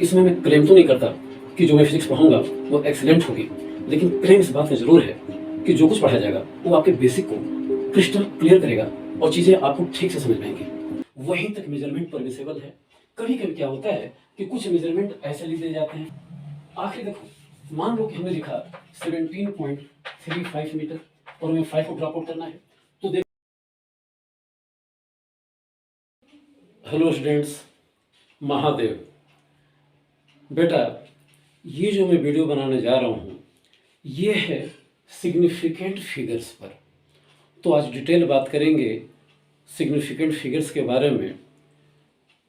इसमें मैं क्लेम तो नहीं करता कि जो मैं फिजिक्स पढ़ाऊंगा वो एक्सीलेंट होगी, लेकिन क्लेम इस बात का जरूर है कि जो कुछ पढ़ाया जाएगा वो आपके बेसिक को क्रिस्टल क्लियर करेगा और चीजें आपको ठीक से समझ में आएंगी। वहीं तक मेजरमेंट परमिसेबल है। कभी कभी क्या होता है कि कुछ मेजरमेंट ऐसे लिख दिए जाते हैं। आखिर देखो, मान लो कि हमने लिखा 17.35 मीटर और हमें 5 को ड्रॉप आउट करना है, तो देखो। Hello students, Mahadev. बेटा, ये जो मैं वीडियो बनाने जा रहा हूँ ये है सिग्निफिकेंट फिगर्स पर। तो आज डिटेल बात करेंगे सिग्निफिकेंट फिगर्स के बारे में।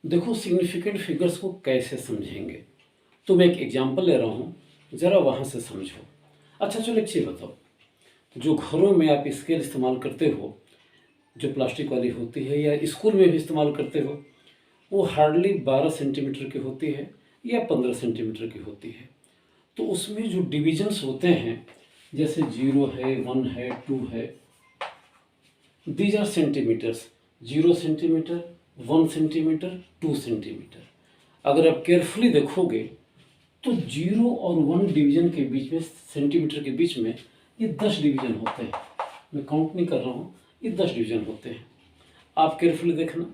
देखो, सिग्निफिकेंट फिगर्स को कैसे समझेंगे, तो मैं एक एग्जांपल ले रहा हूँ, ज़रा वहाँ से समझो। अच्छा चलो एक चीज़ बताओ, जो घरों में आप स्केल इस्तेमाल करते हो, जो प्लास्टिक वाली होती है या स्कूल में भी इस्तेमाल करते हो, वो हार्डली 12 सेंटीमीटर की होती है या 15 सेंटीमीटर की होती है। तो उसमें जो डिविजन्स होते हैं, जैसे 0 है, 1 है, 2 है, these are centimetres. 0 centimetre, 1 centimetre, 2 centimetre. अगर आप केयरफुली देखोगे तो 0 और 1 डिवीजन के बीच में, सेंटीमीटर के बीच में, ये 10 डिवीजन होते हैं। मैं काउंट नहीं कर रहा हूँ, ये 10 डिवीजन होते हैं। आप केयरफुली देखना,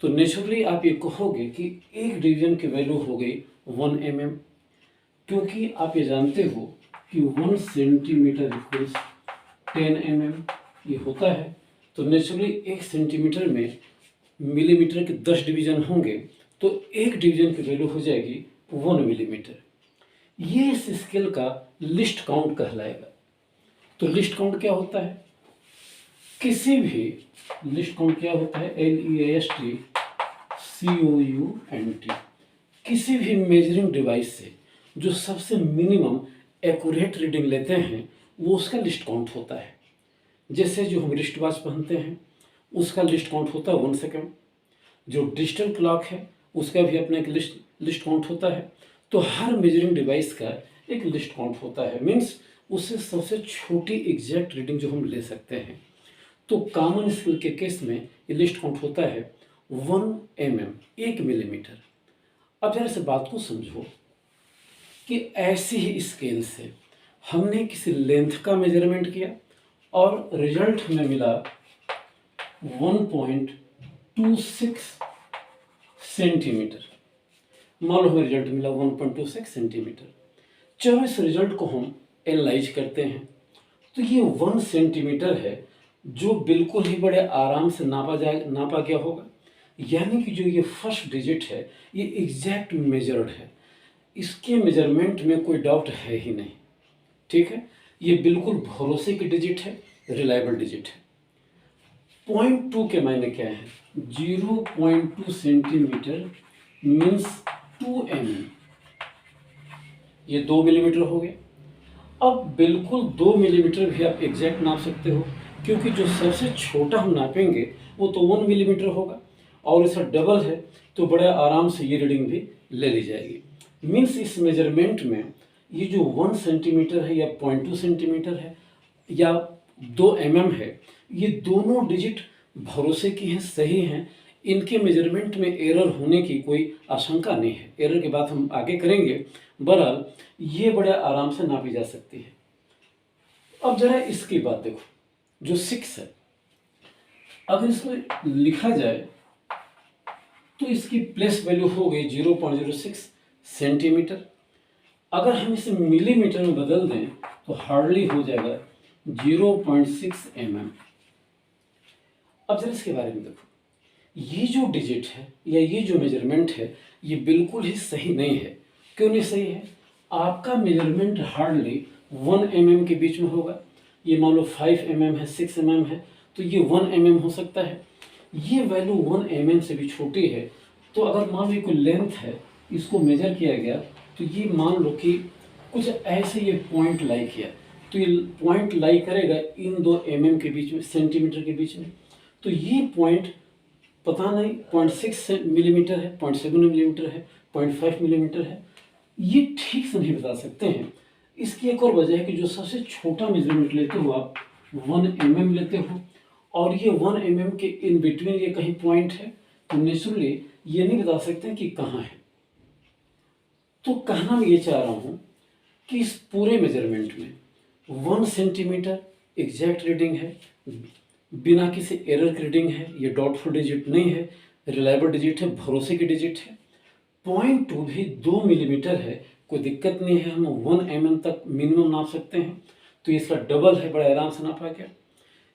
तो नेचुरली आप ये कहोगे कि एक डिवीजन की वैल्यू हो गई 1 mm, क्योंकि आप ये जानते हो कि 1 सेंटीमीटर इक्वल्स 10 mm ये होता है। तो नेचुरली 1 सेंटीमीटर में मिलीमीटर के 10 डिवीजन होंगे, तो एक डिवीजन की वैल्यू हो जाएगी 1 मिलीमीटर। ये इस स्केल का लिस्ट काउंट कहलाएगा। तो लिस्ट काउंट क्या होता है? किसी भी लिस्ट काउंट क्या होता है? LEAST COUNT। किसी भी मेजरिंग डिवाइस से जो सबसे मिनिमम एक्यूरेट रीडिंग लेते हैं वो उसका लिस्ट काउंट होता है। जैसे जो हम रिस्ट वॉच पहनते हैं उसका लिस्ट काउंट होता है 1 सेकेंड। जो डिजिटल क्लॉक है उसका भी अपना एक लिस्ट काउंट होता है। तो हर मेजरिंग डिवाइस का एक लिस्ट काउंट होता है, मीन्स उससे सबसे छोटी एग्जैक्ट रीडिंग जो हम ले सकते हैं। तो कॉमन स्केल के केस में ये लिस्ट काउंट होता है 1 mm, 1 मिलीमीटर। अब जरा इस बात को समझो कि ऐसी ही स्केल से हमने किसी लेंथ का मेजरमेंट किया और रिजल्ट हमें मिला 1.26 सेंटीमीटर। मान लो हमें रिजल्ट मिला 1.26 सेंटीमीटर। चलो इस रिजल्ट को हम एनालाइज करते हैं। तो ये 1 सेंटीमीटर है जो बिल्कुल ही बड़े आराम से नापा गया होगा। यानी कि जो ये फर्स्ट डिजिट है ये एग्जैक्ट मेजर्ड है, इसके मेजरमेंट में कोई डाउट है ही नहीं। ठीक है, ये बिल्कुल भरोसे की डिजिट है, रिलायबल डिजिट है। 0.2 के मायने क्या है? 0.2 सेंटीमीटर मीन्स 2 mm। ये 2 मिलीमीटर हो गया। अब बिल्कुल 2 मिलीमीटर भी आप एग्जैक्ट नाप सकते हो, क्योंकि जो सबसे छोटा हम नापेंगे वो तो 1 मिलीमीटर होगा और इसका डबल है, तो बड़े आराम से ये रीडिंग भी ले ली जाएगी। मीन्स इस मेजरमेंट में ये जो 1 सेंटीमीटर है या 0.2 सेंटीमीटर है या 2 mm है, ये दोनों डिजिट भरोसे की हैं, सही हैं। इनके मेजरमेंट में एरर होने की कोई आशंका नहीं है। एरर की बात हम आगे करेंगे। बहरहाल ये बड़े आराम से नापी जा सकती है। अब जरा इसकी बात देखो, जो 6 है, अगर इसको लिखा जाए तो इसकी प्लेस वैल्यू हो गई 0.06 सेंटीमीटर। अगर हम इसे मिलीमीटर में बदल दें तो हार्डली हो जाएगा 0.6 mm। अब जरा इसके बारे में देखो, ये जो डिजिट है या ये जो मेजरमेंट है ये बिल्कुल ही सही नहीं है। क्यों नहीं सही है? आपका मेजरमेंट हार्डली 1 mm के बीच में होगा। ये मान लो 5 mm है, 6 mm है, तो ये 1 mm हो सकता है। ये वैल्यू 1 mm से भी छोटी है। तो अगर मान लो कोई लेंथ है, इसको मेजर किया गया, तो ये मान लो कि कुछ ऐसे ये पॉइंट लाई किया, तो ये पॉइंट लाई करेगा इन 2 mm के बीच में, सेंटीमीटर के बीच में। तो ये पॉइंट पता नहीं 0.6 मिलीमीटर है, 0.7 मिलीमीटर है, 0.5 मिलीमीटर है, ये ठीक से नहीं बता सकते हैं। इसकी एक और वजह है कि जो सबसे छोटा मेजरमेंट लेते हो आप 1 mm लेते हो, और ये 1 mm के इन बिटवीन ये कहीं पॉइंट है, तो नेचुरली ये नहीं बता सकते कि कहाँ है। तो कहना मैं ये चाह रहा हूँ कि इस पूरे मेजरमेंट में 1 सेंटीमीटर एग्जैक्ट रीडिंग है, बिना किसी एरर की रीडिंग है, ये डाउटफुल डिजिट नहीं है, रिलायबल डिजिट है, भरोसे की डिजिट है। 0.2 भी 2 मिलीमीटर है, कोई दिक्कत नहीं है, हम 1 mm तक मिनिमम नाप सकते हैं, तो इसका डबल है, बड़ा आराम से नापा गया।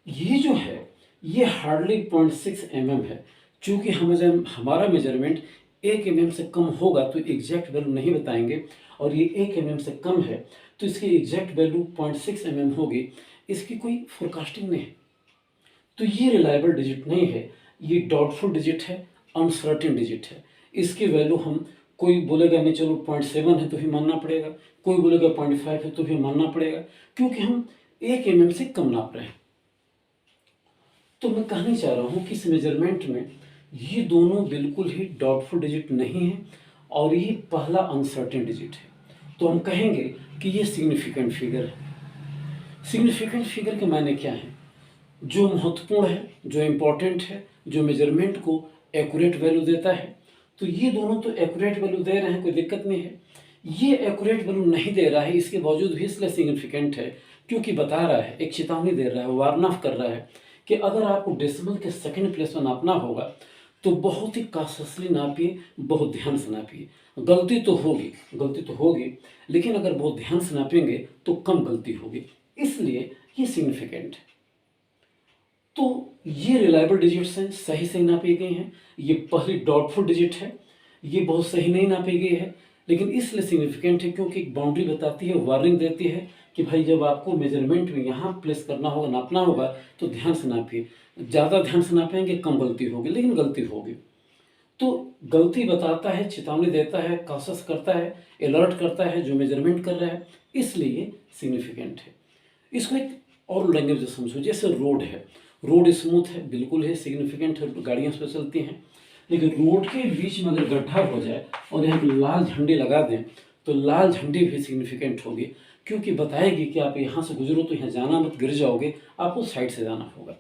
ये जो है ये हार्डली 0.6 mm है। चूँकि हमारा मेजरमेंट 1 mm से कम होगा तो एग्जैक्ट वैल्यू नहीं बताएंगे, और ये 1 mm से कम है तो इसकी एग्जैक्ट वैल्यू 0.6 mm होगी। इसकी कोई फोरकास्टिंग नहीं है, तो ये रिलायबल डिजिट नहीं है, ये डाउटफुल डिजिट है, अनसर्टेन डिजिट है। इसकी वैल्यू हम, कोई बोलेगा नहीं चलो 0.7 है तो भी मानना पड़ेगा, कोई बोलेगा 0.5 है तो भी मानना पड़ेगा, क्योंकि हम 1 mm से कम नाप रहे हैं। तो मैं कहना चाह रहा हूँ कि इस मेजरमेंट में ये दोनों बिल्कुल ही डाउटफुल डिजिट नहीं है, और ये पहला अनसर्टेन डिजिट है। तो हम कहेंगे कि ये सिग्निफिकेंट फिगर है। सिग्निफिकेंट फिगर के मायने क्या है? जो महत्वपूर्ण है, जो इम्पोर्टेंट है, जो मेजरमेंट को एक्यूरेट वैल्यू देता है। तो ये दोनों तो एक्यूरेट वैल्यू दे रहे हैं, कोई दिक्कत नहीं है। ये एक्यूरेट वैल्यू नहीं दे रहा है, इसके बावजूद भी इसलिए सिग्निफिकेंट है क्योंकि बता रहा है, एक चेतावनी दे रहा है, वार्न ऑफ कर रहा है कि अगर आपको डेसिमल के सेकंड प्लेस में नापना होगा तो बहुत ही कॉशियसली नापिए, बहुत ध्यान से नापिए। गलती तो होगी, लेकिन अगर बहुत ध्यान से नापेंगे तो कम गलती होगी, इसलिए ये सिग्निफिकेंट है। तो ये रिलायबल डिजिट्स हैं, सही सही नापी गई हैं। ये पहली डाउटफुल डिजिट है, ये बहुत सही नहीं नापी गई है, लेकिन इसलिए सिग्निफिकेंट है क्योंकि एक बाउंड्री बताती है, वार्निंग देती है कि भाई जब आपको मेजरमेंट में यहाँ प्लेस करना होगा, नापना होगा, तो ध्यान से नापिए। ज़्यादा ध्यान से नापेंगे कम गलती होगी, लेकिन गलती होगी। तो गलती बताता है, चेतावनी देता है, कॉशियस करता है, अलर्ट करता है जो मेजरमेंट कर रहा है, इसलिए सिग्निफिकेंट है। इसको एक और लैंग्वेज समझो, जैसे रोड है, रोड स्मूथ है, बिल्कुल है, सिग्निफिकेंट है, गाड़ियाँ उस पर चलती हैं। लेकिन रोड के बीच में अगर गड्ढा हो जाए और यहाँ पे लाल झंडी लगा दें तो लाल झंडी भी सिग्निफिकेंट होगी, क्योंकि बताएगी कि आप यहाँ से गुजरो तो यहाँ जाना मत, गिर जाओगे, आपको साइड से जाना होगा।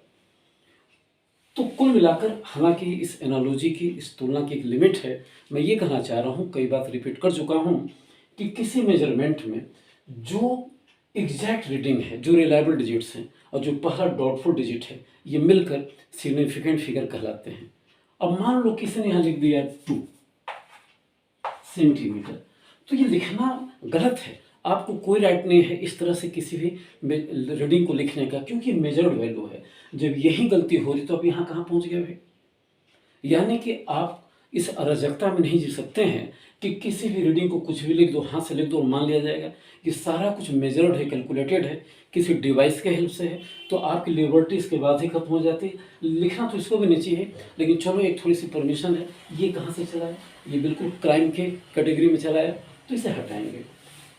तो कुल मिलाकर, हालांकि इस एनालॉजी की, इस तुलना की एक लिमिट है। मैं ये कहना चाह रहा हूँ, कई बार रिपीट कर चुका हूँ, कि किसी मेजरमेंट में जो एग्जैक्ट रीडिंग है, जो रिलायबल डिजिट्स हैं और जो पहला डाउटफुल डिजिट है, ये मिलकर सिग्निफिकेंट फिगर कहलाते हैं। अब मान लो किसी ने यहाँ लिख दिया 2 सेंटीमीटर, तो ये लिखना गलत है। आपको कोई राइट नहीं है इस तरह से किसी भी रीडिंग को लिखने का, क्योंकि मेजर्ड वैल्यू है। जब यही गलती हो रही तो आप यहाँ कहाँ पहुँच गए भाई? यानी कि आप इस अराजकता में नहीं जी सकते हैं कि किसी भी रीडिंग को कुछ भी लिख दो, हाथ से लिख दो और मान लिया जाएगा कि सारा कुछ मेजर्ड है, कैलकुलेटेड है, किसी डिवाइस के हेल्प से है, तो आपकी लिबर्टी इसके बाद ही खत्म हो जाती है। लिखना तो इसको भी नहीं चाहिए, लेकिन चलो एक थोड़ी सी परमिशन है। ये कहाँ से चला है? ये बिल्कुल क्राइम के कैटेगरी में चला है, तो इसे हटाएंगे।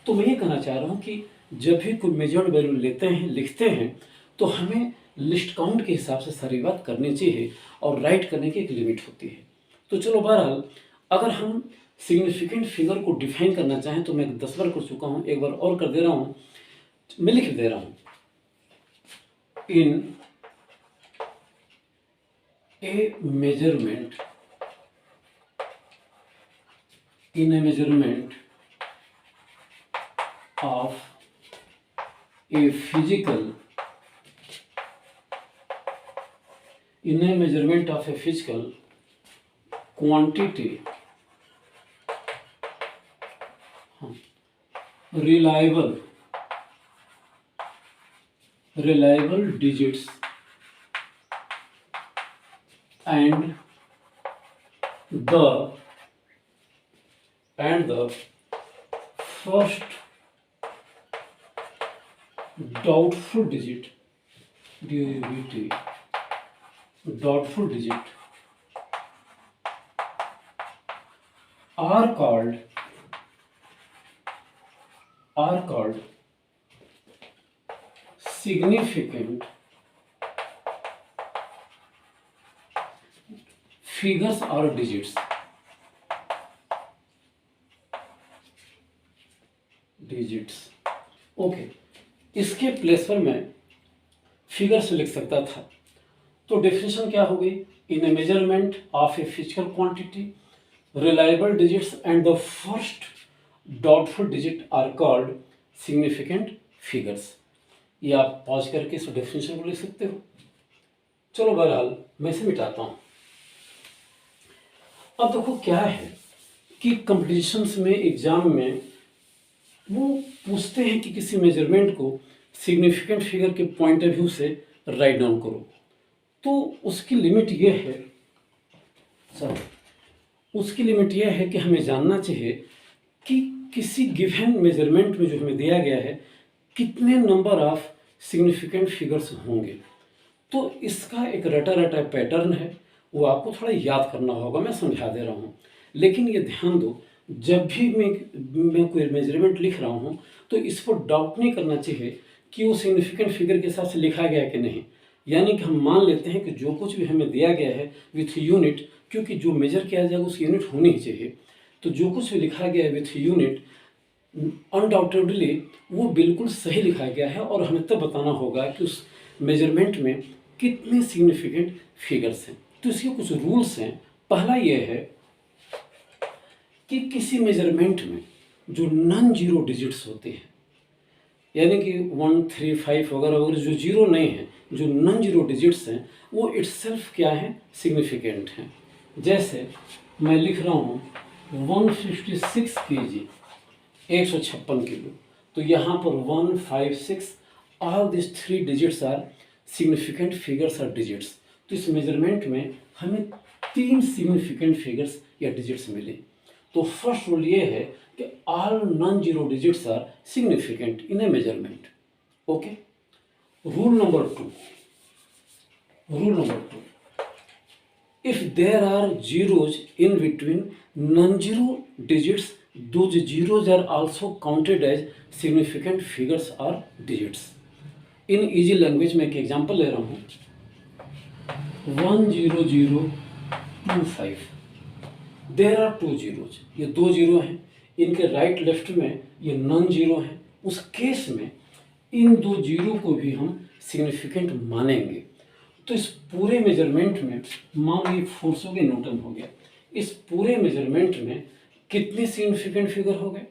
तो मैं ये कहना चाह रहा हूँ कि जब भी कोई मेजर्ड वैल्यू लेते हैं, लिखते हैं, तो हमें लिस्ट काउंट के हिसाब से सारी बात करनी चाहिए, और राइट करने की एक लिमिट होती है। तो चलो बहरहाल, अगर हम सिग्निफिकेंट फिगर को डिफाइन करना चाहें तो मैं 10 बार कर चुका हूँ, एक बार और कर दे रहा हूँ, मैं लिख दे रहा हूँ। इन a measurement of a physical quantity, reliable digits and the first doubtful digit, doubtful digit are called significant figures or digits. Okay, इसके प्लेस पर मैं फिगर से लिख सकता था, तो डेफिनेशन क्या हो गई? In a measurement of a physical quantity, reliable digits and the first doubtful digit are called significant figures. ये आप पॉज करके इस डेफिनेशन को लिख सकते हो। चलो बहरहाल मैं इसे मिटाता हूँ। अब देखो क्या है कि कंपटीशंस में, एग्जाम में वो पूछते हैं कि किसी मेजरमेंट को सिग्निफिकेंट फिगर के पॉइंट ऑफ व्यू से राइट डाउन करो, तो उसकी लिमिट ये है कि हमें जानना चाहिए कि किसी गिवन मेजरमेंट में जो हमें दिया गया है कितने नंबर ऑफ सिग्निफिकेंट फिगर्स होंगे। तो इसका एक रटा रटा पैटर्न है, वो आपको थोड़ा याद करना होगा, मैं समझा दे रहा हूँ। लेकिन ये ध्यान दो, जब भी मैं कोई मेजरमेंट लिख रहा हूँ तो इस पर डाउट नहीं करना चाहिए कि वो सिग्निफिकेंट फिगर के हिसाब से लिखा गया है कि नहीं। यानी कि हम मान लेते हैं कि जो कुछ भी हमें दिया गया है विथ यूनिट, क्योंकि जो मेजर किया जाएगा उसकी यूनिट होनी ही चाहिए, तो जो कुछ भी लिखा गया है विथ यूनिट अनडाउटेडली वो बिल्कुल सही लिखा गया है, और हमें तब बताना होगा कि उस मेजरमेंट में कितने सिग्निफिकेंट फिगर्स हैं। तो इसके कुछ रूल्स हैं। पहला ये है कि किसी मेजरमेंट में जो नॉन जीरो डिजिट्स होते हैं, यानी कि 1, 3, 5 वगैरह वगैरह, जो जीरो नहीं है, जो नॉन जीरो डिजिट्स हैं, वो इट्सेल्फ क्या है, सिग्निफिकेंट हैं। जैसे मैं लिख रहा हूँ 156 kg, 156 किलो, तो यहाँ पर 1, 5, 6, all this 3 digits are significant figures और डिजिट्स। तो इस मेजरमेंट में हमें 3 सिग्निफिकेंट फिगर्स या डिजिट्स मिले। तो फर्स्ट रूल ये है कि all non zero digits are significant in a measurement. Okay. Rule number 2, if there are zeros in between non-zero digits, those zeros are also counted as significant figures or digits. In easy language में एक example ले रहा हूँ, 10025, there are 2 zeros, ये 2 zero हैं, इनके right left में ये नॉन जीरो हैं। उस केस में इन 2 जीरो को भी हम सिग्निफिकेंट मानेंगे। तो इस पूरे मेजरमेंट में मान ली 400 के न्यूटन हो गया, इस पूरे मेजरमेंट में कितने सिग्निफिकेंट फिगर हो गए,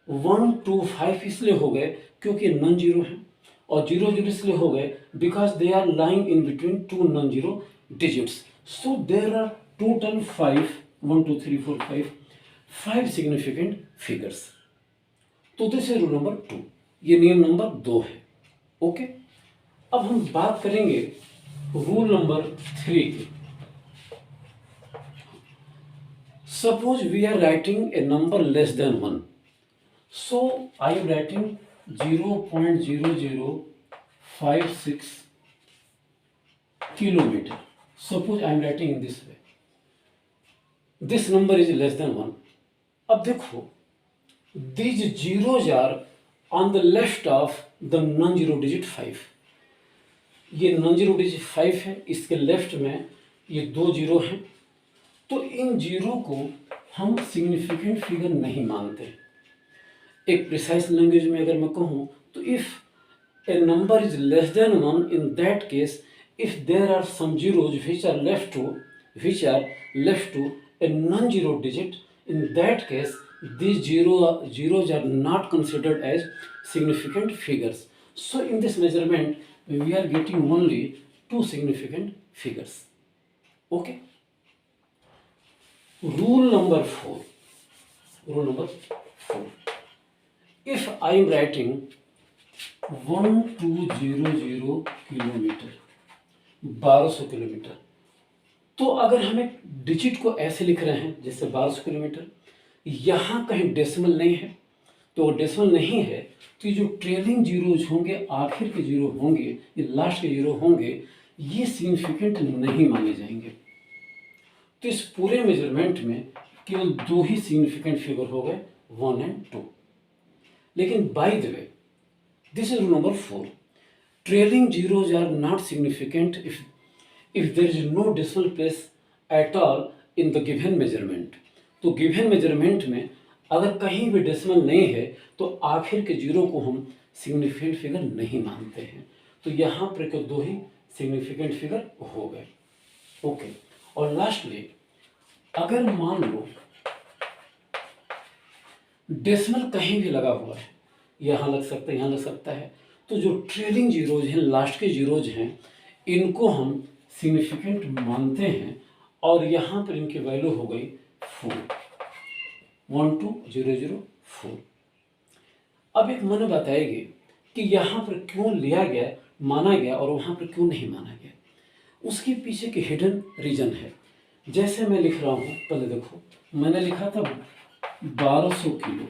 1, 2, 5 इसलिए हो गए क्योंकि नॉन जीरो हैं, और 0, 0 इसलिए हो गए because they are lying in between 2 non zero digits. So there are total 5, 1, 2, 3, 4, 5 significant figures. तो दिस इज रूल नंबर 2, ये नियम नंबर 2 है। ओके। अब हम बात करेंगे रूल नंबर 3 की। Suppose we are writing a number less than 1, so I am writing 0.0056 kilometer. Suppose I am writing in this way. This number is less than 1. अब देखो, these zeros are on the left of the non-zero digit 5. ये non zero digit 5 है, इसके left में ये 2 zero हैं। तो in zero को हम सिग्निफिकेंट फिगर नहीं मानते। एक प्रिसाइज लैंग्वेज में अगर मैं कहूँ तो if A number is less than 1, in that case if there are some zeros which are left to a non-zero digit, in that case these zeros are not considered as significant figures. So in this measurement we are getting only 2 significant figures. Okay. Rule number 4. If I am writing 1200 kilometer, 1200 kilometre, तो अगर हम एक digit को ऐसे लिख रहे हैं जैसे 1200 किलोमीटर, यहाँ कहीं डेसिमल नहीं है, तो डेसिमल नहीं है तो ये जो ट्रेलिंग जीरोज होंगे, आखिर के जीरो होंगे, ये लास्ट के जीरो होंगे, ये सिग्निफिकेंट नहीं माने जाएंगे। तो इस पूरे मेजरमेंट में केवल 2 ही सिग्निफिकेंट फिगर हो गए, 1 और 2। लेकिन by the way, this is rule number 4, trailing zeros are not significant if there is no decimal place at all in the given measurement. तो given measurement में अगर कहीं भी डेसिमल नहीं है तो आखिर के जीरो को हम सिग्निफिकेंट फिगर नहीं मानते हैं। तो यहाँ पर केवल 2 ही सिग्निफिकेंट फिगर हो गए। ओके। और लास्टली, अगर मान लो डेसिमल कहीं भी लगा हुआ है, यहाँ लग सकता है, यहाँ लग सकता है, तो जो ट्रेलिंग जीरोज हैं, लास्ट के जीरोज हैं, इनको हम सिग्निफिकेंट मानते हैं और यहाँ पर इनकी वैल्यू हो गई 4, 12004। अब एक मन बताएगी कि यहाँ पर क्यों लिया गया, माना गया और वहाँ पर क्यों नहीं माना गया। उसके पीछे के हिडन रीजन है। जैसे मैं लिख रहा हूँ, पहले देखो, मैंने लिखा था 1200 किलो,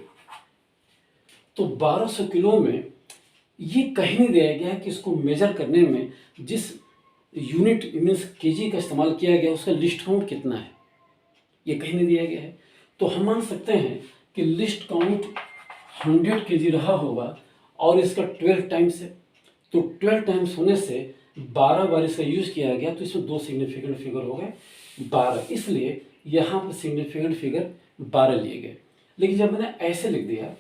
तो 1200 किलो में ये कहीं नहीं दिया गया है कि इसको मेजर करने में जिस यूनिट मीन्स केजी का इस्तेमाल किया गया उसका लिस्ट काउंट कितना है, ये कहीं नहीं दिया गया है। तो हम मान सकते हैं कि लिस्ट काउंट 100 केजी रहा होगा और इसका 12 टाइम्स है, तो 12 टाइम्स होने से 12 बार इसका यूज़ किया गया, तो इसमें 2 सिग्निफिकेंट फिगर हो गए 12, इसलिए यहाँ पर सिग्निफिकेंट फिगर 12 लिए गए। लेकिन जब मैंने ऐसे लिख दिया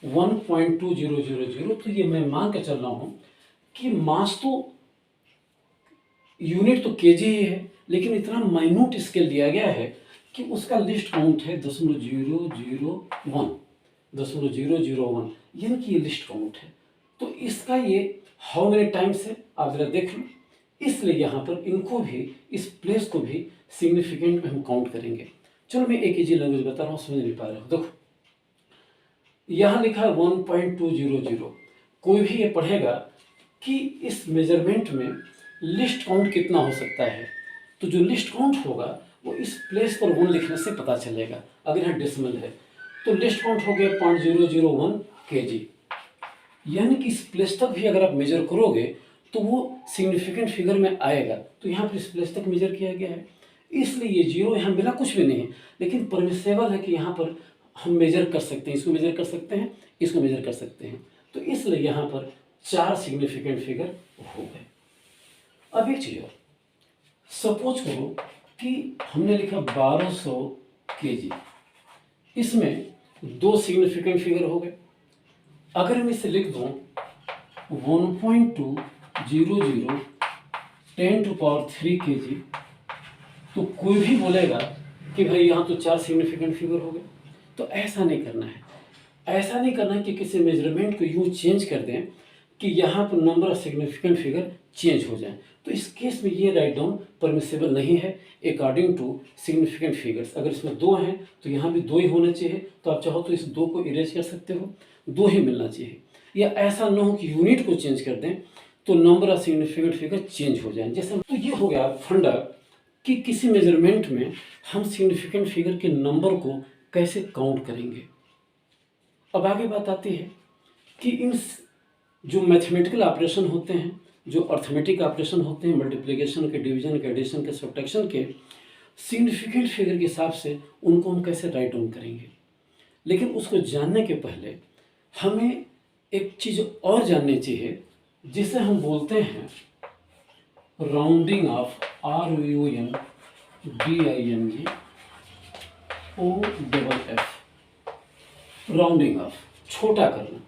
1.2000, तो ये मैं मान के चल रहा हूँ कि मास तो यूनिट तो केजी ही है, लेकिन इतना माइन्यूट स्केल दिया गया है कि उसका लिस्ट काउंट है 0.001, यानी कि ये लिस्ट काउंट है। तो इसका ये हाउ मेनी टाइम्स है आप जरा देख लो, इसलिए यहाँ पर इनको भी, इस प्लेस को भी सिग्निफिकेंट में हम काउंट करेंगे। चलो मैं एक इजी लैंग्वेज बता रहा हूँ, समझ नहीं पा रहे हो। देखो यहाँ लिखा है 1.200, कोई भी ये पढ़ेगा कि इस मेजरमेंट में लिस्ट काउंट कितना हो सकता है, तो जो लिस्ट काउंट होगा वो इस प्लेस पर 1 लिखने से पता चलेगा। अगर यहाँ डेसिमल है तो लिस्ट काउंट हो गया 0.001 केजी, यानी कि इस प्लेस तक भी अगर आप मेजर करोगे तो वो सिग्निफिकेंट फिगर में आएगा। तो यहाँ पर इस प्लेस तक मेजर किया गया है, इसलिए ये जीरो यहाँ मिला कुछ भी नहीं है, लेकिन परमिसेबल है कि यहाँ पर हम मेजर कर सकते हैं, इसको मेजर कर सकते हैं, इसको मेजर कर सकते हैं, तो इसलिए यहाँ पर 4 सिग्निफिकेंट फिगर हो गए। अब एक चीज़ और, सपोज करो कि हमने लिखा 1200 केजी, इसमें 2 सिग्निफिकेंट फिगर हो गए। अगर मैं इसे लिख दूँ 1.200 10⁻³ केजी, तो कोई भी बोलेगा कि भाई यहाँ तो 4 सिग्निफिकेंट फिगर हो गए। तो ऐसा नहीं करना है, ऐसा नहीं करना है कि किसी मेजरमेंट को यूँ चेंज कर दें कि यहाँ पर number of significant figure change हो जाए। तो इस केस में ये राइट डाउन परमिसेबल नहीं है अकॉर्डिंग टू सिग्निफिकेंट फिगर्स। अगर इसमें 2 हैं तो यहाँ भी 2 ही होने चाहिए, तो आप चाहो तो इस 2 को इरेज कर सकते हो, 2 ही मिलना चाहिए। या ऐसा ना हो कि यूनिट को चेंज कर दें तो number of significant figure change हो जाए। जैसे तो ये हो गया फंडा कि किसी मेजरमेंट में हम सिग्निफिकेंट फिगर के नंबर को कैसे काउंट करेंगे। अब आगे बात आती है कि इन जो मैथमेटिकल ऑपरेशन होते हैं, जो अर्थमेटिक ऑपरेशन होते हैं, मल्टीप्लिकेशन के, डिवीजन के, एडिशन के, सब्ट्रैक्शन के, सिग्निफिकेंट फिगर के हिसाब से उनको हम कैसे राइट डाउन करेंगे। लेकिन उसको जानने के पहले हमें एक चीज़ और जाननी चाहिए जिसे हम बोलते हैं rounding off, ROUNDING OFF, rounding off, छोटा करना।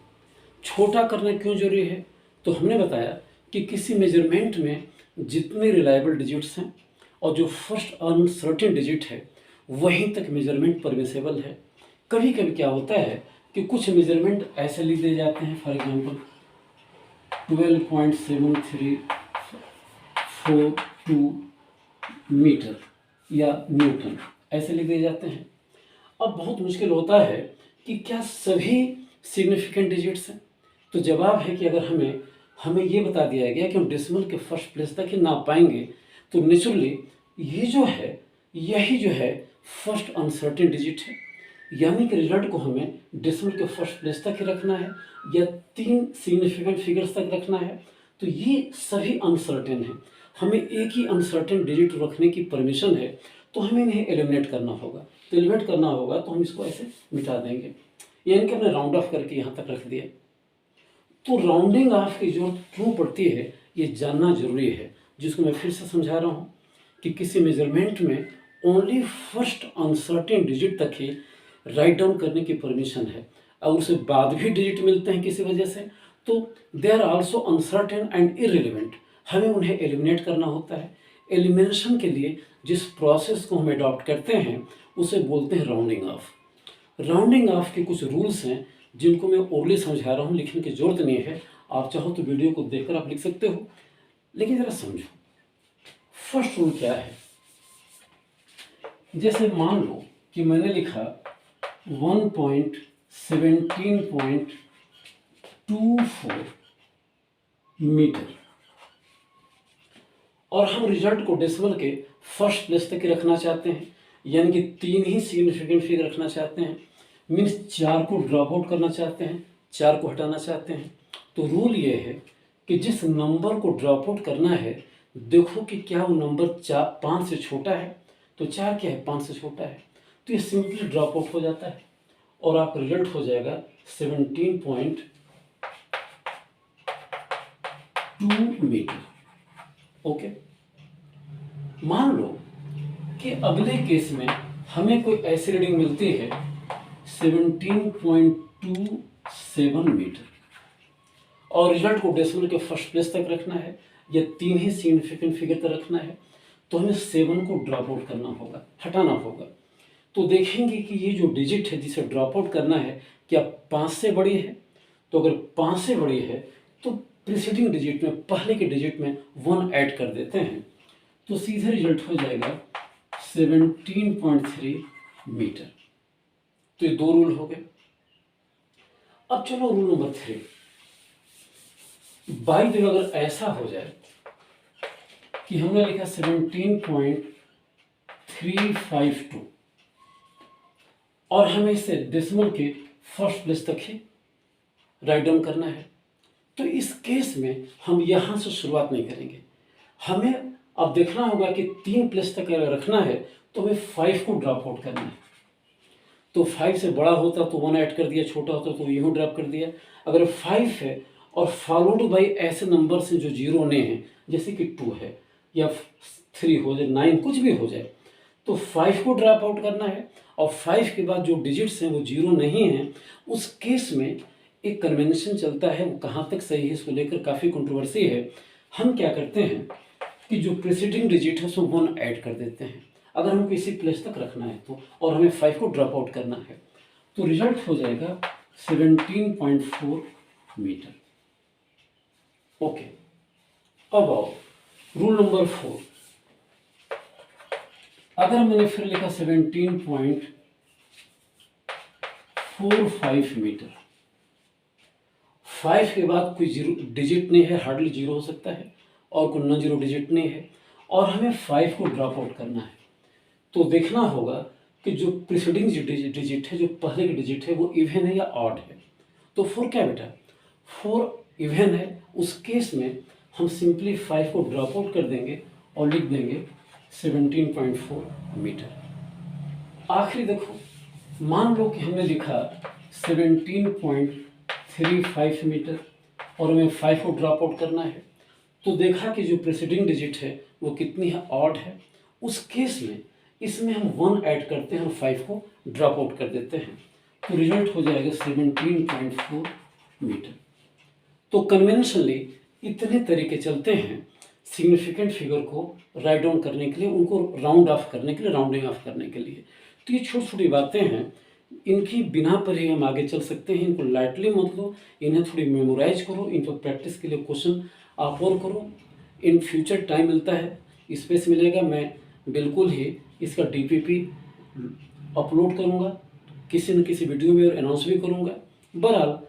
छोटा करना क्यों जरूरी है, तो हमने बताया कि किसी मेजरमेंट में जितने रिलायबल डिजिट्स हैं और जो फर्स्ट अनसर्टेन डिजिट है वहीं तक मेजरमेंट परमिसेबल है। कभी कभी क्या होता है कि कुछ मेजरमेंट ऐसे लिख दिए जाते हैं, फॉर एग्जांपल 12.7342 मीटर या न्यूटन, ऐसे लिख दिए जाते हैं। अब बहुत मुश्किल होता है कि क्या सभी सिग्निफिकेंट डिजिट्स हैं। तो जवाब है कि अगर हमें ये बता दिया गया कि हम डेसिमल के फर्स्ट प्लेस तक ही नाप पाएंगे, तो नेचुरली ये जो है, यही जो है फर्स्ट अनसर्टेन डिजिट है, यानी कि रिजल्ट को हमें डेसिमल के फर्स्ट प्लेस तक ही रखना है या 3 सिग्निफिकेंट फिगर्स तक रखना है। तो ये सभी अनसर्टेन है, हमें एक ही अनसर्टेन डिजिट रखने की परमिशन है, तो हमें इन्हें एलिमिनेट करना होगा। तो एलिमिनेट करना होगा तो हम इसको ऐसे मिटा देंगे, यानी कि हमने राउंड ऑफ करके यहाँ तक रख दिया। तो राउंडिंग ऑफ की जरूरत क्यों पड़ती है ये जानना जरूरी है, जिसको मैं फिर से समझा रहा हूँ कि किसी मेजरमेंट में ओनली फर्स्ट अनसर्टेन डिजिट तक ही राइट डाउन करने की परमिशन है, और उसके बाद भी डिजिट मिलते हैं किसी वजह से, तो they are also uncertain and irrelevant, हमें उन्हें एलिमिनेट करना होता है। एलिमिनेशन के लिए जिस प्रोसेस को हम अडॉप्ट करते हैं उसे बोलते हैं राउंडिंग ऑफ। राउंडिंग ऑफ के कुछ रूल्स हैं जिनको मैं ओरली समझा रहा हूँ, लिखने की जरूरत नहीं है। आप चाहो तो वीडियो को देखकर आप लिख सकते हो, लेकिन ज़रा समझो। फर्स्ट रूल क्या है? जैसे मान लो कि मैंने लिखा 1.17.24 मीटर और हम रिजल्ट को डेसिमल के फर्स्ट प्लेस तक रखना चाहते हैं, यानी कि 3 ही सिग्निफिकेंट फिगर रखना चाहते हैं। मीन्स 4 को ड्रॉप आउट करना चाहते हैं, 4 को हटाना चाहते हैं। तो रूल ये है कि जिस नंबर को ड्रॉप आउट करना है, देखो कि क्या वो नंबर 5 से छोटा है। तो 4 क्या है? 5 से छोटा है, तो ये सिंपली ड्रॉप आउट हो जाता है और आपका रिजल्ट हो जाएगा 17.2 मीटर। ओके, मान लो कि अगले केस में हमें कोई ऐसी रीडिंग मिलती है 17.27 मीटर और रिजल्ट को डेसिमल के फर्स्ट प्लेस तक रखना है या 3 ही सिग्निफिकेंट फिगर तक रखना है, तो हमें 7 को ड्रॉप आउट करना होगा, हटाना होगा। तो देखेंगे कि ये जो डिजिट है जिसे ड्रॉप आउट करना है, क्या 5 से बड़ी है? तो अगर 5 से बड़ी है तो प्रीसीडिंग डिजिट में, पहले के डिजिट में 1 ऐड कर देते हैं, तो सीधे रिजल्ट हो जाएगा 17.3 मीटर। तो ये 2 रूल हो गए। अब चलो rule number 3। By the way, अगर ऐसा हो जाए कि हमने लिखा 17.352 और हमें इसे डेसिमल के फर्स्ट प्लेस तक ही राइट डाउन करना है, तो इस केस में हम यहाँ से शुरुआत नहीं करेंगे। हमें अब देखना होगा कि 3 प्लेस तक अगर रखना है तो हमें 5 को ड्रॉप आउट करना है। तो 5 से बड़ा होता तो 1 ऐड कर दिया, छोटा होता तो यूँ ड्रॉप कर दिया। अगर 5 है और फॉलोड बाई ऐसे नंबर से जो 0 नहीं है, जैसे कि 2 है या 3 हो जाए, 9 कुछ भी हो जाए, तो 5 को ड्रॉप आउट करना है। और 5 के बाद जो डिजिट्स हैं वो 0 नहीं हैं, उस केस में एक कन्वेंशन चलता है, वो कहाँ तक सही है इसको लेकर काफ़ी कंट्रोवर्सी है। हम क्या करते हैं कि जो प्रीसीडिंग डिजिट है उसमें 1 ऐड कर देते हैं, अगर हमको इसी प्लेस तक रखना है तो, और हमें 5 को ड्रॉप आउट करना है, तो रिजल्ट हो जाएगा 17.4 मीटर। ओके, अब आओ रूल नंबर 4। अगर मैंने फिर लिखा 17.45 मीटर, 5 के बाद कोई जीरो डिजिट नहीं है, हार्डली 0 हो सकता है, और कोई नॉन जीरो डिजिट नहीं है, और हमें 5 को ड्रॉप आउट करना है, तो देखना होगा कि जो प्रीसीडिंग डिजिट है, जो पहले की डिजिट है, वो इवन है या ऑड है। तो 4 क्या बेटा? 4 इवन है। उस केस में हम सिंपली 5 को ड्रॉप आउट कर देंगे और लिख देंगे 17.4 मीटर। आखिरी देखो, मान लो कि हमने लिखा 17.35 मीटर और हमें 5 को ड्रॉप आउट करना है, तो देखा कि जो प्रीसीडिंग डिजिट है वो कितनी है? ऑड है। उस केस में इसमें हम 1 ऐड करते हैं और 5 को ड्रॉप आउट कर देते हैं, तो रिजल्ट हो जाएगा 17.4 मीटर। तो कन्वेंशनली इतने तरीके चलते हैं सिग्निफिकेंट फिगर को राइट डाउन करने के लिए, उनको राउंड ऑफ करने के लिए, राउंडिंग ऑफ करने के लिए। तो ये छोटी छोटी बातें हैं, इनकी बिना पर ही हम आगे चल सकते हैं। इनको लाइटली मत लो, इन्हें थोड़ी मेमोराइज करो, इन पर प्रैक्टिस के लिए क्वेश्चन आप और करो। इन फ्यूचर टाइम मिलता है, स्पेस मिलेगा, मैं बिल्कुल ही इसका डीपीपी अपलोड करूँगा, किसी न किसी वीडियो में और अनाउंस भी करूँगा। बहरहाल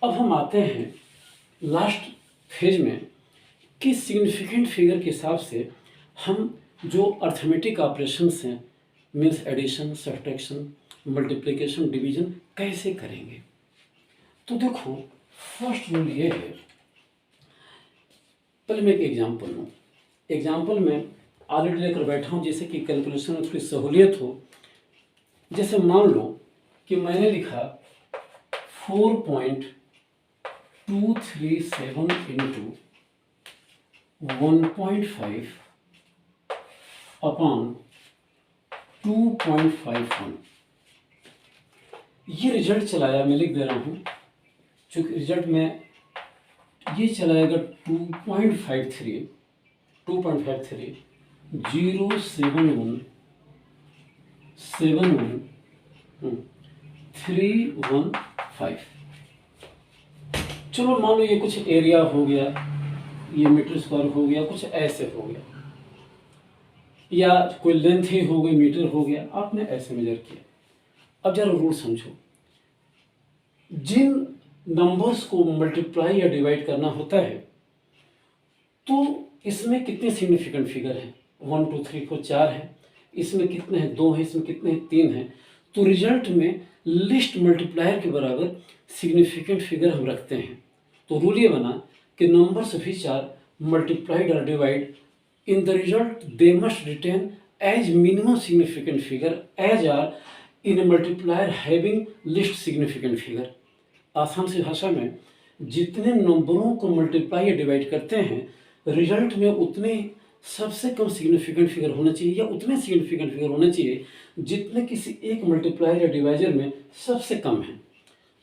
अब हम आते हैं लास्ट फेज में कि सिग्निफिकेंट फिगर के हिसाब से हम जो अर्थमेटिक ऑपरेशंस हैं, means addition, subtraction, multiplication, division, कैसे करेंगे। तो देखो, फर्स्ट रूल ये है, पहले मैं एक एग्जांपल लूँ। एग्जांपल में ऑलरेडी लेकर बैठा हूँ, जैसे कि कैलकुलेशन में थोड़ी सहूलियत हो। जैसे मान लो कि मैंने लिखा 4.237 इंटू 1.5 अपॉन 2.51। ये रिजल्ट चलाया, मैं लिख दे रहा हूँ, चूँकि रिजल्ट में ये चलाएगा 2.53 07171 315। चलो मान लो ये कुछ एरिया हो गया, ये मीटर स्क्वायर हो गया, कुछ ऐसे हो गया, या कोई लेंथ ही हो गई, मीटर हो गया, आपने ऐसे मेजर किया। अब जरा रूल समझो, जिन नंबर्स को मल्टीप्लाई या डिवाइड करना होता है तो इसमें कितने सिग्निफिकेंट फिगर हैं? 1 2 3 4 4 हैं, इसमें कितने हैं? 2 हैं, इसमें कितने हैं? 3 हैं। तो रिजल्ट में लिस्ट मल्टीप्लायर के बराबर सिग्निफिकेंट फिगर हम रखते हैं। तो रूल ये बना कि नंबर्स विच आर मल्टीप्लाइड और divide in the result they must retain as minimum significant figure as are in multiplier having least significant figure. आसान सी भाषा में, जितने नंबरों को मल्टीप्लाई या डिवाइड करते हैं रिजल्ट में उतने सबसे कम सिग्निफिकेंट फिगर होना चाहिए, या उतने सिग्निफिकेंट फिगर होने चाहिए जितने किसी एक मल्टीप्लायर या डिवाइजर में सबसे कम है।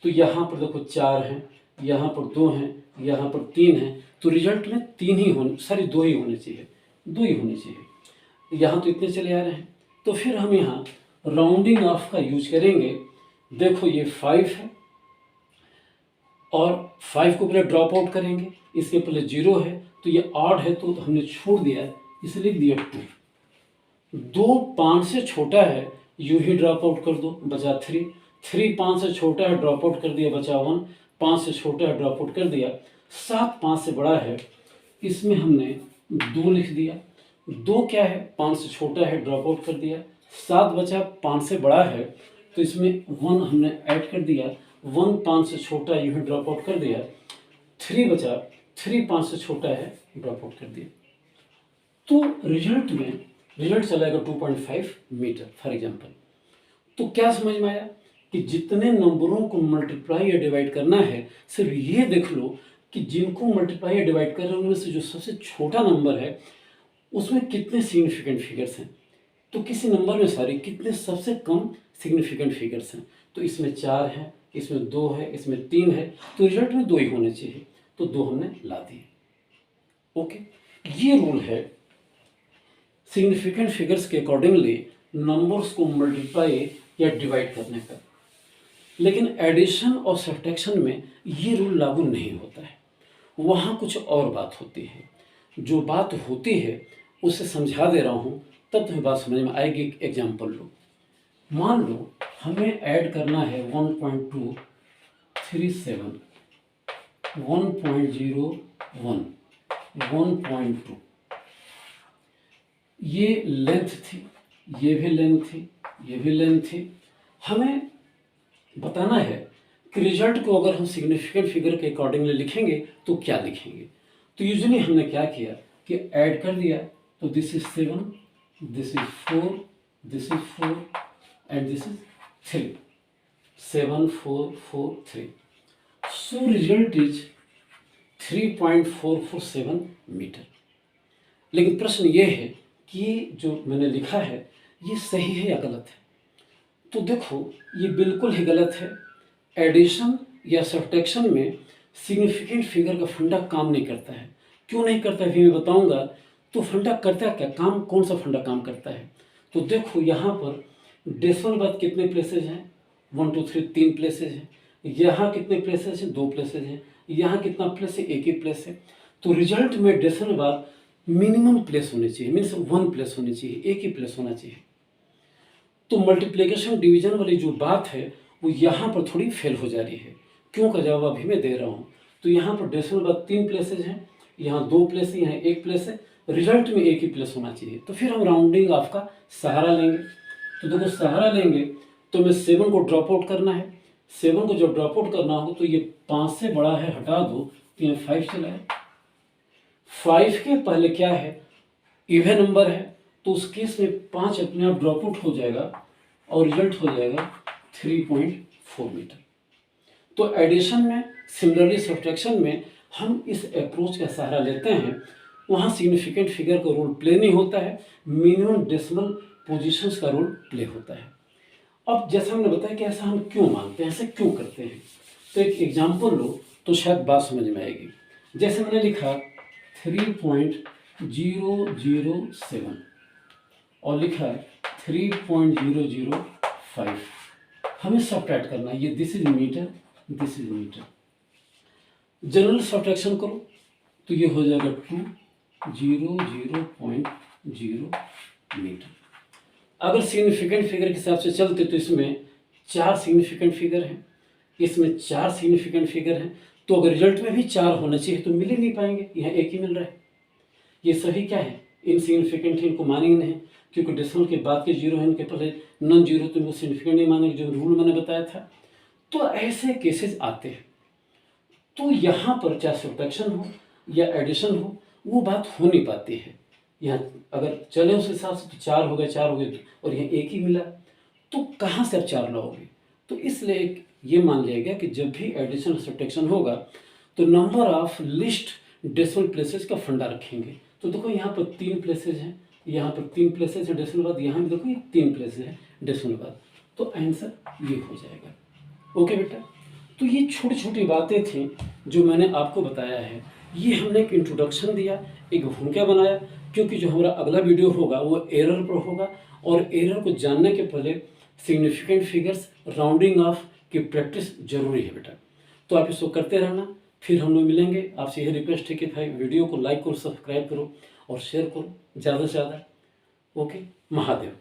तो यहाँ पर देखो 4 हैं, यहाँ पर 2 हैं, यहाँ पर 3 हैं, तो रिजल्ट में 2 ही होने चाहिए, 2 ही होने चाहिए। यहाँ तो इतने चले आ रहे हैं, तो फिर हम यहाँ राउंडिंग ऑफ का यूज करेंगे। देखो ये 5 है और 5 को पहले ड्रॉप आउट करेंगे, इसके पहले 0 है तो ये ऑड है तो हमने छोड़ दिया, इसलिए लिख दिया 2। 2 5 से छोटा है, यूं ही ड्रॉप आउट कर दो, बचा 3। 3 5 से छोटा है, ड्रॉप आउट कर दिया, बचा 1। 5 से छोटा है, ड्रॉप आउट कर दिया। 7 5 से बड़ा है, इसमें हमने 2 लिख दिया। 2 क्या है? 5 से छोटा है, ड्रॉप आउट कर दिया। 7 बचा, 5 से बड़ा है, तो इसमें 1 हमने ऐड कर दिया। 1 5 से छोटा है, यूं ही ड्रॉप आउट कर दिया। 3 बचा, 3 5 से छोटा है, ड्रॉप आउट कर दिया। तो रिजल्ट चलाएगा 2.5 मीटर फॉर एग्जांपल। तो क्या समझ में आया कि जितने नंबरों को मल्टीप्लाई या डिवाइड करना है, सिर्फ ये देख लो कि जिनको मल्टीप्लाई या डिवाइड कर रहे हैं उनमें से जो सबसे छोटा नंबर है उसमें कितने सिग्निफिकेंट फिगर्स हैं। तो किसी नंबर में सारी कितने सबसे कम सिग्निफिकेंट फिगर्स हैं। तो इसमें 4 है, इसमें 2 है, इसमें 3 है, तो रिजल्ट में 2 ही होने चाहिए, तो 2 हमने ला दिए। ओके, ये रूल है सिग्निफिकेंट फिगर्स के अकॉर्डिंगली नंबर्स को मल्टीप्लाई या डिवाइड करने का। लेकिन एडिशन और सब्ट्रैक्शन में ये रूल लागू नहीं होता है, वहाँ कुछ और बात होती है। जो बात होती है उसे समझा दे रहा हूँ, तब तुम्हें बात समझ में आएगी। एक एग्जाम्पल लो, मान लो हमें ऐड करना है 1.237, 1.01, 1.2। ये लेंथ थी, ये भी लेंथ थी, ये भी लेंथ थी। हमें बताना है कि रिजल्ट को अगर हम सिग्निफिकेंट फिगर के अकॉर्डिंगली लिखेंगे तो क्या लिखेंगे। तो यूजुअली हमने क्या किया कि ऐड कर दिया, तो this is 7, this is 4, this is 4 and this is 3, 7 4 4 3। So result is 3.447 metre. लेकिन प्रश्न ये है कि जो मैंने लिखा है ये सही है या गलत है। तो देखो ये बिल्कुल ही गलत है। एडिशन या सब्ट्रैक्शन में सिग्निफिकेंट फिगर का फंडा काम नहीं करता है। क्यों नहीं करता है मैं बताऊंगा। तो फंडा करता क्या, काम कौन सा फंडा काम करता है। तो देखो यहाँ पर डेसिमल बाद कितने प्लेसेज हैं, 1 2 3 3 प्लेसेज हैं। यहाँ कितने प्लेसेज हैं, 2 प्लेसेज हैं। यहाँ कितना प्लेस है, 1 ही प्लेस है। तो रिजल्ट में डेसिमल बाद मिनिमम प्लेस होने चाहिए, मीन्स 1 प्लेस होनी चाहिए, 1 ही प्लेस होना चाहिए। तो मल्टीप्लिकेशन डिवीजन वाली जो बात है वो यहाँ पर थोड़ी फेल हो जा रही है। क्यों का जवाब अभी मैं दे रहा हूँ। तो यहाँ पर डेसिमल बाद 3 प्लेसेज हैं, यहाँ 2 प्लेस है, यहाँ 1 प्लेस है, रिजल्ट में 1 ही प्लेस होना चाहिए। तो फिर हम राउंडिंग ऑफ का सहारा लेंगे। तो देखो सहारा लेंगे तो हमें 7 को ड्रॉप आउट करना है। 7 को जब ड्रॉप आउट करना हो तो ये 5 से बड़ा है, हटा दो, तो यहाँ 5 चला है। 5 के पहले क्या है, इवन नंबर है, तो उस केस में 5 अपने आप ड्रॉप आउट हो जाएगा और रिजल्ट हो जाएगा 3.4 मीटर। तो एडिशन में सिमिलरली सब्ट्रैक्शन में हम इस अप्रोच का सहारा लेते हैं। वहाँ सिग्निफिकेंट फिगर का रोल प्ले नहीं होता है, मिनिमम डेसिमल पोजीशंस का रोल प्ले होता है। अब जैसा हमने बताया कि ऐसा हम क्यों मानते हैं, ऐसे क्यों करते हैं। तो एक एग्जाम्पल लो तो शायद बात समझ में आएगी। जैसे मैंने लिखा 3.007 और लिखा 3.005। हमें सब्ट्रैक्ट करना है। ये this is metre, this is metre. General subtraction करो तो ये हो जाएगा 200.0 मीटर। अगर सिग्निफिकेंट फिगर के हिसाब से चलते तो इसमें 4 सिग्निफिकेंट फिगर हैं, इसमें 4 सिग्निफिकेंट फिगर हैं, तो अगर रिजल्ट में भी 4 होना चाहिए तो मिल ही नहीं पाएंगे, यहाँ एक ही मिल रहा है। ये सभी क्या है, इनसिग्निफिकेंट है, इनको मानेंगे नहीं, क्योंकि डेसिमल के बाद के जीरो हैं, इनके पहले नॉन जीरो तो इनको सिग्निफिकेंट नहीं मानेंगे, जो रूल मैंने बताया था। तो ऐसे केसेस आते हैं। तो यहाँ पर चाहे सब्ट्रैक्शन हो या एडिशन हो, वो बात हो नहीं पाती है। यहाँ अगर चले उस हिसाब से तो 4 हो गए, 4 हो गए, और यहाँ एक ही मिला, तो कहाँ से आप 4 लाओगे? तो इसलिए ये मान लिया गया कि जब भी एडिशन सब्ट्रैक्शन होगा तो number of list decimal places का फंडा रखेंगे। तो देखो यहाँ पर 3 प्लेसेस हैं, यहाँ पर 3 प्लेसेस है डेसिमल बाद, यहाँ भी देखो ये 3 प्लेसेस है डेसिमल बाद, तो आंसर ये हो जाएगा। ओके बेटा, तो ये छोटी छोटी बातें थी जो मैंने आपको बताया है। ये हमने एक इंट्रोडक्शन दिया, एक भूमिका बनाया, क्योंकि जो हमारा अगला वीडियो होगा वो एरर पर होगा, और एरर को जानने के पहले सिग्निफिकेंट फिगर्स, राउंडिंग ऑफ की प्रैक्टिस जरूरी है बेटा। तो आप इसको करते रहना, फिर हम लोग मिलेंगे। आपसे यही रिक्वेस्ट है कि भाई वीडियो को लाइक करो, सब्सक्राइब करो और शेयर करो ज़्यादा से ज़्यादा। ओके, महादेव।